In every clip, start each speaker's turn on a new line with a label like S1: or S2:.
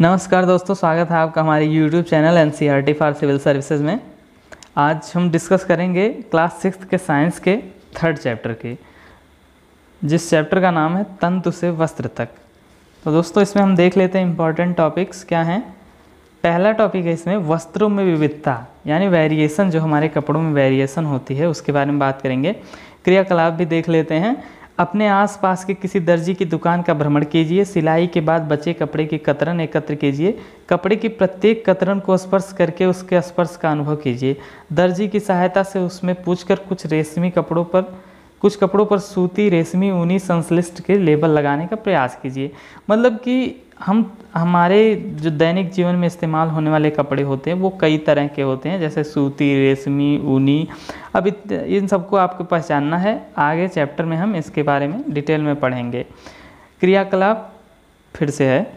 S1: नमस्कार दोस्तों, स्वागत है आपका हमारे YouTube channel NCERT for civil services में। आज हम डिस्कस करेंगे क्लास 6 के साइंस के 3rd चैप्टर के, जिस चैप्टर का नाम है तंतु से वस्त्र तक। तो दोस्तों इसमें हम देख लेते हैं इम्पॉर्टेंट टॉपिक्स क्या हैं। पहला टॉपिक है इसमें वस्त्रों में विविधता, यानी वेरिएशन, जो हमारे कपड़ों में वेरिएशन होती है उसके बारे में बात करेंगे। क्रियाकलाप भी देख लेते हैं। अपने आसपास के किसी दर्जी की दुकान का भ्रमण कीजिए। सिलाई के बाद बचे कपड़े की कतरन एकत्र कीजिए। कपड़े की प्रत्येक कतरन को स्पर्श करके उसके स्पर्श का अनुभव कीजिए। दर्जी की सहायता से उसमें पूछकर कुछ कपड़ों पर सूती, रेशमी, ऊनी संश्लिष्ट के लेबल लगाने का प्रयास कीजिए। मतलब कि हमारे जो दैनिक जीवन में इस्तेमाल होने वाले कपड़े होते हैं वो कई तरह के होते हैं, जैसे सूती, रेशमी, ऊनी। अब इन सबको आपको पहचानना है। आगे चैप्टर में हम इसके बारे में डिटेल में पढ़ेंगे। क्रियाकलाप फिर से है।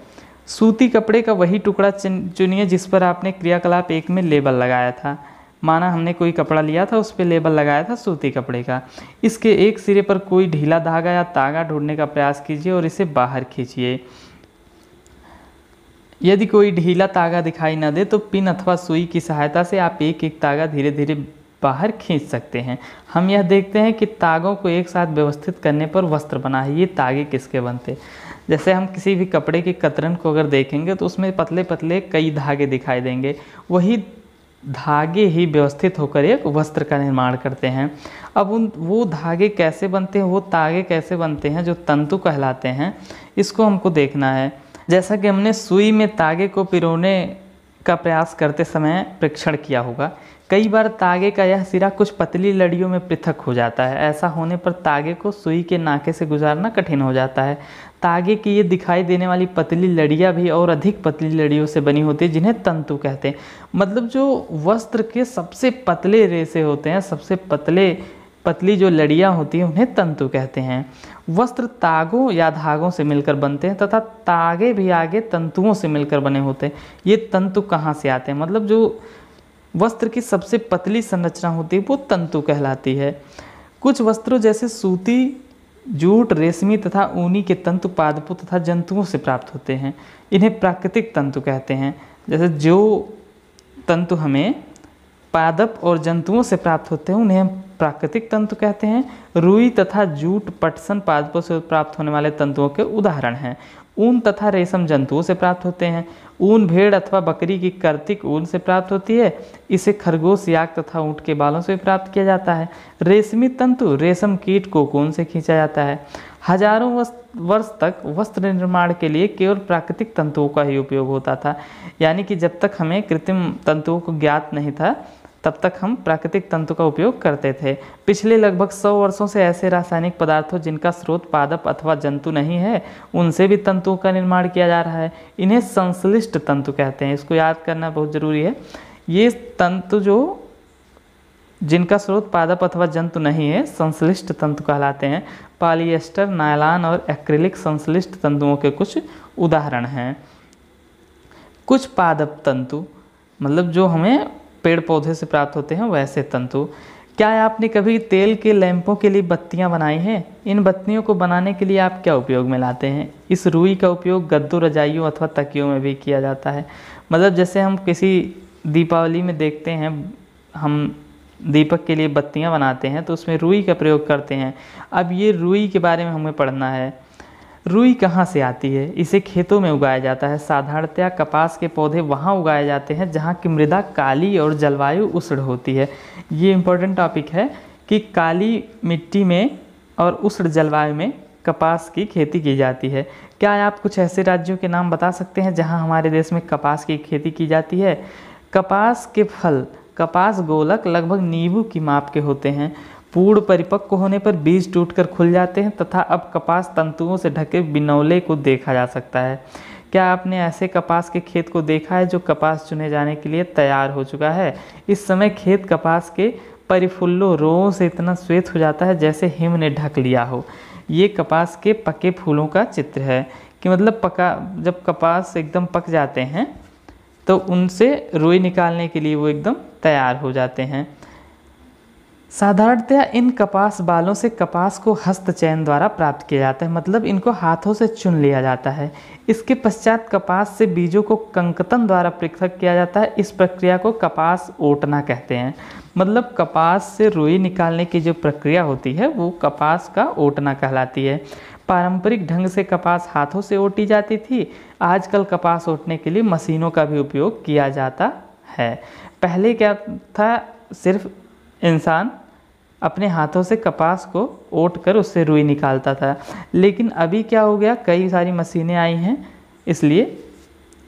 S1: सूती कपड़े का वही टुकड़ा चुनिए जिस पर आपने क्रियाकलाप 1 में लेबल लगाया था। माना हमने कोई कपड़ा लिया था, उस पर लेबल लगाया था सूती कपड़े का। इसके एक सिरे पर कोई ढीला धागा या तागा ढूंढने का प्रयास कीजिए और इसे बाहर खींचिए। यदि कोई ढीला तागा दिखाई न दे तो पिन अथवा सुई की सहायता से आप एक एक तागा धीरे धीरे बाहर खींच सकते हैं। हम यह देखते हैं कि तागों को एक साथ व्यवस्थित करने पर वस्त्र बना है। ये तागे किसके बनते? जैसे हम किसी भी कपड़े की कतरन को अगर देखेंगे तो उसमें पतले पतले कई धागे दिखाई देंगे। वही धागे ही व्यवस्थित होकर एक वस्त्र का निर्माण करते हैं। अब वो धागे कैसे बनते हैं, वो तागे कैसे बनते हैं जो तंतु कहलाते हैं, इसको हमको देखना है। जैसा कि हमने सुई में तागे को पिरोने का प्रयास करते समय परीक्षण किया होगा, कई बार तागे का यह सिरा कुछ पतली लड़ियों में पृथक हो जाता है। ऐसा होने पर तागे को सुई के नाके से गुजारना कठिन हो जाता है। तागे की ये दिखाई देने वाली पतली लड़ियाँ भी और अधिक पतली लड़ियों से बनी होती है, जिन्हें तंतु कहते हैं। मतलब जो वस्त्र के सबसे पतले रेशे होते हैं, सबसे पतली जो लड़ियाँ होती हैं, उन्हें तंतु कहते हैं। वस्त्र तागों या धागों से मिलकर बनते हैं तथा तागे भी आगे तंतुओं से मिलकर बने होते हैं। ये तंतु कहाँ से आते हैं? मतलब जो वस्त्र की सबसे पतली संरचना होती है वो तंतु कहलाती है। कुछ वस्त्रों जैसे सूती, जूट, रेशमी तथा ऊनी के तंतु पादपों तथा जंतुओं से प्राप्त होते हैं। इन्हें प्राकृतिक तंतु कहते हैं। जैसे जो तंतु हमें पादप और जंतुओं से प्राप्त होते हैं उन्हें हम प्राकृतिक तंतु कहते हैं। रुई तथा जूट, पटसन पादपों से प्राप्त होने वाले तंतुओं के उदाहरण हैं। ऊन तथा रेशम जंतुओं से प्राप्त होते हैं। ऊन भेड़ अथवा बकरी की कर्तिक ऊन से प्राप्त होती है। इसे खरगोश, याक तथा ऊँट के बालों से प्राप्त किया जाता है। रेशमी तंतु रेशम कीट कोकून से खींचा जाता है। हजारों वर्ष तक वस्त्र निर्माण के लिए केवल प्राकृतिक तंतुओं का ही उपयोग होता था। यानी कि जब तक हमें कृत्रिम तंतुओं को ज्ञात नहीं था तब तक हम प्राकृतिक तंतु का उपयोग करते थे। पिछले लगभग 100 वर्षों से ऐसे रासायनिक पदार्थों जिनका स्रोत पादप अथवा जंतु नहीं है, उनसे भी तंतुओं का निर्माण किया जा रहा है। इन्हें संश्लिष्ट तंतु कहते हैं। इसको याद करना बहुत ज़रूरी है। ये तंतु जो जिनका स्रोत पादप अथवा जंतु नहीं है, संश्लिष्ट तंतु कहलाते हैं। पॉलिएस्टर, नायलॉन और एक्रिलिक संश्लिष्ट तंतुओं के कुछ उदाहरण हैं। कुछ पादप तंतु, मतलब जो हमें पेड़ पौधे से प्राप्त होते हैं वैसे तंतु। क्या आपने कभी तेल के लैंपों के लिए बत्तियां बनाई हैं? इन बत्तियों को बनाने के लिए आप क्या उपयोग में लाते हैं? इस रुई का उपयोग गद्दों, रजाइयों अथवा तकियों में भी किया जाता है। मतलब जैसे हम किसी दीपावली में देखते हैं, हम दीपक के लिए बत्तियां बनाते हैं तो उसमें रुई का प्रयोग करते हैं। अब ये रुई के बारे में हमें पढ़ना है। रुई कहाँ से आती है? इसे खेतों में उगाया जाता है। साधारणतया कपास के पौधे वहाँ उगाए जाते हैं जहाँ की मृदा काली और जलवायु उष्ण होती है। ये इम्पोर्टेंट टॉपिक है कि काली मिट्टी में और उष्ण जलवायु में कपास की खेती की जाती है। क्या आप कुछ ऐसे राज्यों के नाम बता सकते हैं जहाँ हमारे देश में कपास की खेती की जाती है? कपास के फल, कपास गोलक लगभग नींबू की माप के होते हैं। पूर्ण परिपक्व होने पर बीज टूटकर खुल जाते हैं तथा अब कपास तंतुओं से ढके बिनौले को देखा जा सकता है। क्या आपने ऐसे कपास के खेत को देखा है जो कपास चुने जाने के लिए तैयार हो चुका है? इस समय खेत कपास के परिफुल्लों रोओं से इतना श्वेत हो जाता है जैसे हिम ने ढक लिया हो। ये कपास के पके फूलों का चित्र है कि मतलब जब कपास एकदम पक जाते हैं तो उनसे रुई निकालने के लिए वो एकदम तैयार हो जाते हैं। साधारणतया इन कपास बालों से कपास को हस्त चयन द्वारा प्राप्त किया जाता है, मतलब इनको हाथों से चुन लिया जाता है। इसके पश्चात कपास से बीजों को कंकतन द्वारा पृथक किया जाता है। इस प्रक्रिया को कपास ओटना कहते हैं। मतलब कपास से रुई निकालने की जो प्रक्रिया होती है वो कपास का ओटना कहलाती है। पारंपरिक ढंग से कपास हाथों से ओटी जाती थी। आजकल कपास ओटने के लिए मशीनों का भी उपयोग किया जाता है। पहले क्या था, सिर्फ इंसान अपने हाथों से कपास को ओट कर उससे रुई निकालता था, लेकिन अभी क्या हो गया, कई सारी मशीनें आई हैं, इसलिए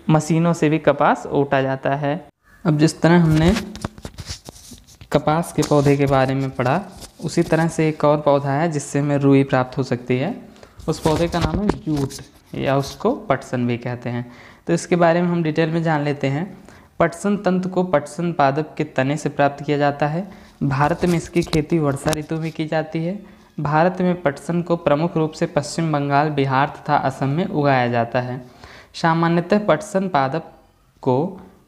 S1: मशीनों से भी कपास ओटा जाता है। अब जिस तरह हमने कपास के पौधे के बारे में पढ़ा, उसी तरह से एक और पौधा है जिससे हमें रुई प्राप्त हो सकती है। उस पौधे का नाम है जूट, या उसको पटसन भी कहते हैं। तो इसके बारे में हम डिटेल में जान लेते हैं। पटसन तंतु को पटसन पादप के तने से प्राप्त किया जाता है। भारत में इसकी खेती वर्षा ऋतु में की जाती है। भारत में पटसन को प्रमुख रूप से पश्चिम बंगाल, बिहार तथा असम में उगाया जाता है। सामान्यतः पटसन पादप को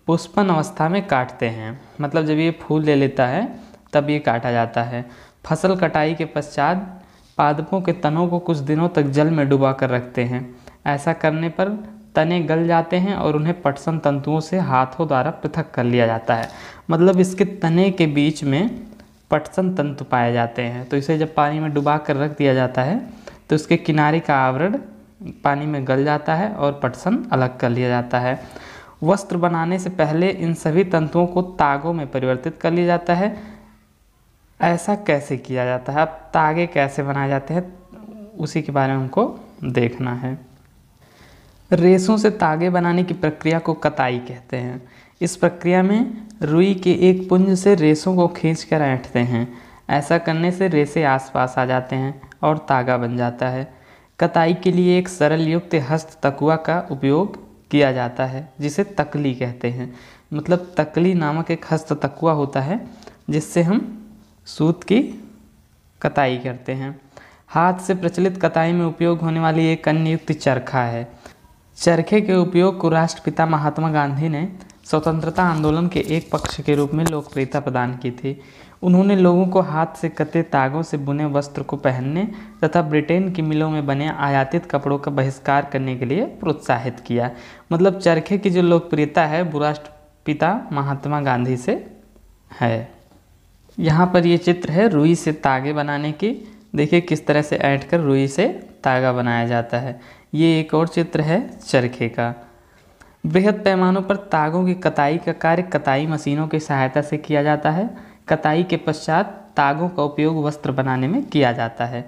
S1: पुष्पन अवस्था में काटते हैं, मतलब जब ये फूल ले लेता है तब ये काटा जाता है। फसल कटाई के पश्चात पादपों के तनों को कुछ दिनों तक जल में डुबा कर रखते हैं। ऐसा करने पर तने गल जाते हैं और उन्हें पटसन तंतुओं से हाथों द्वारा पृथक कर लिया जाता है। मतलब इसके तने के बीच में पटसन तंतु पाए जाते हैं। तो इसे जब पानी में डुबा कर रख दिया जाता है तो इसके किनारे का आवरण पानी में गल जाता है और पटसन अलग कर लिया जाता है। वस्त्र बनाने से पहले इन सभी तंतुओं को तागों में परिवर्तित कर लिया जाता है। ऐसा कैसे किया जाता है, अब तागे कैसे बनाए जाते हैं, उसी के बारे में हमको देखना है। रेशों से तागे बनाने की प्रक्रिया को कताई कहते हैं। इस प्रक्रिया में रुई के एक पुंज से रेशों को खींचकर ऐंठते हैं। ऐसा करने से रेशे आसपास आ जाते हैं और तागा बन जाता है। कताई के लिए एक सरल युक्त हस्त तकुआ का उपयोग किया जाता है, जिसे तकली कहते हैं। मतलब तकली नामक एक हस्त तकुआ होता है जिससे हम सूत की कताई करते हैं। हाथ से प्रचलित कताई में उपयोग होने वाली एक अन्य युक्ति चरखा है। चरखे के उपयोग को राष्ट्रपिता महात्मा गांधी ने स्वतंत्रता आंदोलन के एक पक्ष के रूप में लोकप्रियता प्रदान की थी। उन्होंने लोगों को हाथ से कते तागों से बुने वस्त्र को पहनने तथा ब्रिटेन की मिलों में बने आयातित कपड़ों का बहिष्कार करने के लिए प्रोत्साहित किया। मतलब चरखे की जो लोकप्रियता है वो राष्ट्रपिता महात्मा गांधी से है। यहाँ पर ये चित्र है रुई से तागे बनाने की। देखिए किस तरह से ऐंठ कर रुई से तागा बनाया जाता है। ये एक और चित्र है चरखे का। बृहद पैमानों पर तागों की कताई का कार्य कताई मशीनों की सहायता से किया जाता है। कताई के पश्चात तागों का उपयोग वस्त्र बनाने में किया जाता है।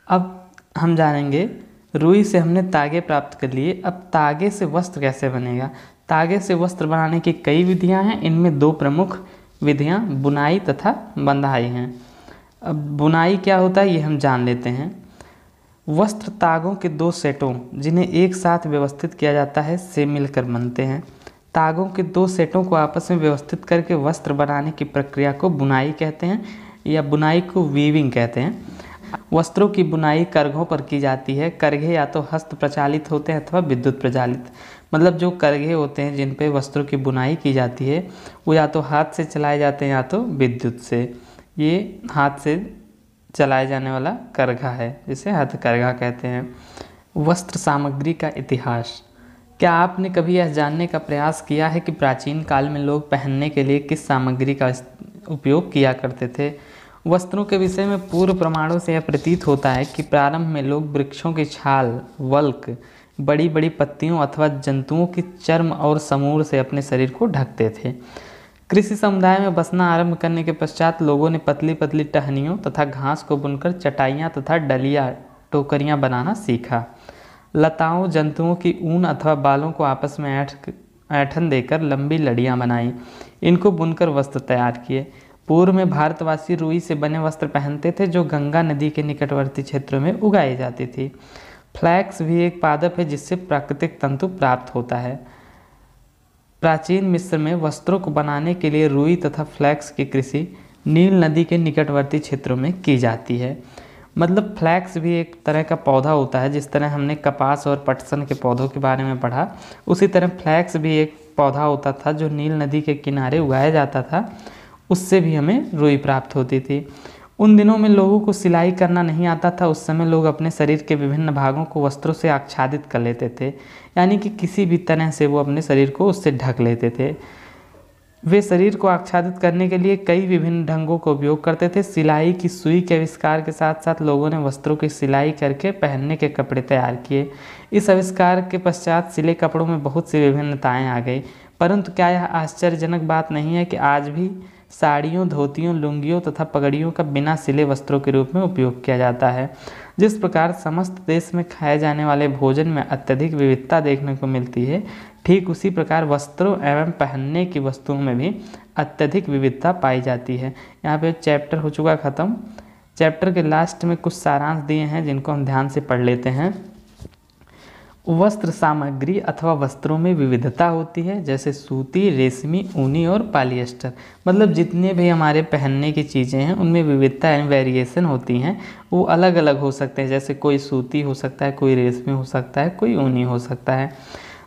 S1: अब हम जानेंगे, रुई से हमने तागे प्राप्त कर लिए, अब तागे से वस्त्र कैसे बनेगा। तागे से वस्त्र बनाने की कई विधियां हैं। इनमें दो प्रमुख विधियां बुनाई तथा बंधाई हैं। अब बुनाई क्या होता है ये हम जान लेते हैं। वस्त्र तागों के दो सेटों, जिन्हें एक साथ व्यवस्थित किया जाता है, से मिलकर बनते हैं। तागों के दो सेटों को आपस में व्यवस्थित करके वस्त्र बनाने की प्रक्रिया को बुनाई कहते हैं, या बुनाई को वीविंग कहते हैं। वस्त्रों की बुनाई करघों पर की जाती है। करघे या तो हस्त प्रचालित होते हैं अथवा विद्युत प्रचालित। मतलब जो करघे होते हैं जिन पे वस्त्रों की बुनाई की जाती है वो या तो हाथ से चलाए जाते हैं या तो विद्युत से। ये हाथ से चलाए जाने वाला करघा है, जिसे हथकरघा कहते हैं। वस्त्र सामग्री का इतिहास। क्या आपने कभी यह जानने का प्रयास किया है कि प्राचीन काल में लोग पहनने के लिए किस सामग्री का उपयोग किया करते थे। वस्त्रों के विषय में पूर्व प्रमाणों से यह प्रतीत होता है कि प्रारंभ में लोग वृक्षों की छाल, वल्क, बड़ी बड़ी पत्तियों अथवा जंतुओं की चर्म और समूर से अपने शरीर को ढकते थे। कृषि समुदाय में बसना आरंभ करने के पश्चात लोगों ने पतली पतली टहनियों तथा घास को बुनकर चटाइयाँ तथा डलिया, टोकरियाँ बनाना सीखा। लताओं, जंतुओं की ऊन अथवा बालों को आपस में ऐंठन देकर लंबी लड़ियाँ बनाई। इनको बुनकर वस्त्र तैयार किए। पूर्व में भारतवासी रुई से बने वस्त्र पहनते थे जो गंगा नदी के निकटवर्ती क्षेत्रों में उगाई जाती थी। फ्लैक्स भी एक पादप है जिससे प्राकृतिक तंतु प्राप्त होता है। प्राचीन मिस्र में वस्त्रों को बनाने के लिए रुई तथा फ्लैक्स की कृषि नील नदी के निकटवर्ती क्षेत्रों में की जाती है। मतलब फ्लैक्स भी एक तरह का पौधा होता है। जिस तरह हमने कपास और पटसन के पौधों के बारे में पढ़ा, उसी तरह फ्लैक्स भी एक पौधा होता था जो नील नदी के किनारे उगाया जाता था। उससे भी हमें रुई प्राप्त होती थी। उन दिनों में लोगों को सिलाई करना नहीं आता था। उस समय लोग अपने शरीर के विभिन्न भागों को वस्त्रों से आच्छादित कर लेते थे, यानी कि किसी भी तरह से वो अपने शरीर को उससे ढक लेते थे। वे शरीर को आच्छादित करने के लिए कई विभिन्न ढंगों का उपयोग करते थे। सिलाई की सुई के आविष्कार के साथ साथ लोगों ने वस्त्रों की सिलाई करके पहनने के कपड़े तैयार किए। इस आविष्कार के पश्चात सिले कपड़ों में बहुत सी विभिन्नताएं आ गई। परंतु क्या यह आश्चर्यजनक बात नहीं है कि आज भी साड़ियों, धोतियों, लुंगियों तथा पगड़ियों का बिना सिले वस्त्रों के रूप में उपयोग किया जाता है। जिस प्रकार समस्त देश में खाए जाने वाले भोजन में अत्यधिक विविधता देखने को मिलती है, ठीक उसी प्रकार वस्त्रों एवं पहनने की वस्तुओं में भी अत्यधिक विविधता पाई जाती है। यहाँ पे चैप्टर हो चुका ख़त्म। चैप्टर के लास्ट में कुछ सारांश दिए हैं जिनको हम ध्यान से पढ़ लेते हैं। वस्त्र सामग्री अथवा वस्त्रों में विविधता होती है, जैसे सूती, रेशमी, ऊनी और पॉलिएस्टर। मतलब जितने भी हमारे पहनने की चीज़ें हैं उनमें विविधता यानी वेरिएशन होती हैं, वो अलग अलग हो सकते हैं। जैसे कोई सूती हो सकता है, कोई रेशमी हो सकता है, कोई ऊनी हो सकता है।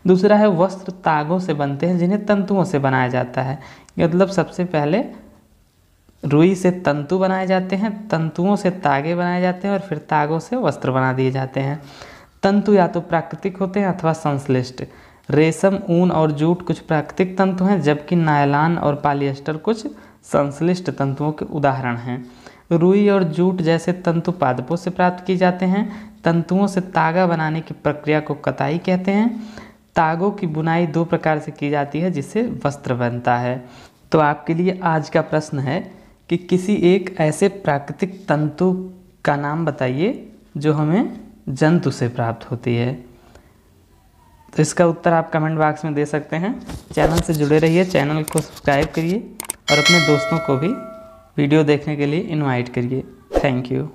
S1: दूसरा है वस्त्र तागों से बनते हैं जिन्हें तंतुओं से बनाया जाता है। मतलब सबसे पहले रुई से तंतु बनाए जाते हैं, तंतुओं से तागे बनाए जाते हैं और फिर तागों से वस्त्र बना दिए जाते हैं। तंतु या तो प्राकृतिक होते हैं अथवा संश्लिष्ट। रेशम, ऊन और जूट कुछ प्राकृतिक तंतु हैं, जबकि नायलॉन और पॉलिएस्टर कुछ संश्लिष्ट तंतुओं के उदाहरण हैं। रुई और जूट जैसे तंतु पादपों से प्राप्त किए जाते हैं। तंतुओं से तागा बनाने की प्रक्रिया को कताई कहते हैं। तागों की बुनाई दो प्रकार से की जाती है जिससे वस्त्र बनता है। तो आपके लिए आज का प्रश्न है कि किसी एक ऐसे प्राकृतिक तंतु का नाम बताइए जो हमें जंतु से प्राप्त होती है। तो इसका उत्तर आप कमेंट बॉक्स में दे सकते हैं। चैनल से जुड़े रहिए, चैनल को सब्सक्राइब करिए और अपने दोस्तों को भी वीडियो देखने के लिए इनवाइट करिए। Thank you.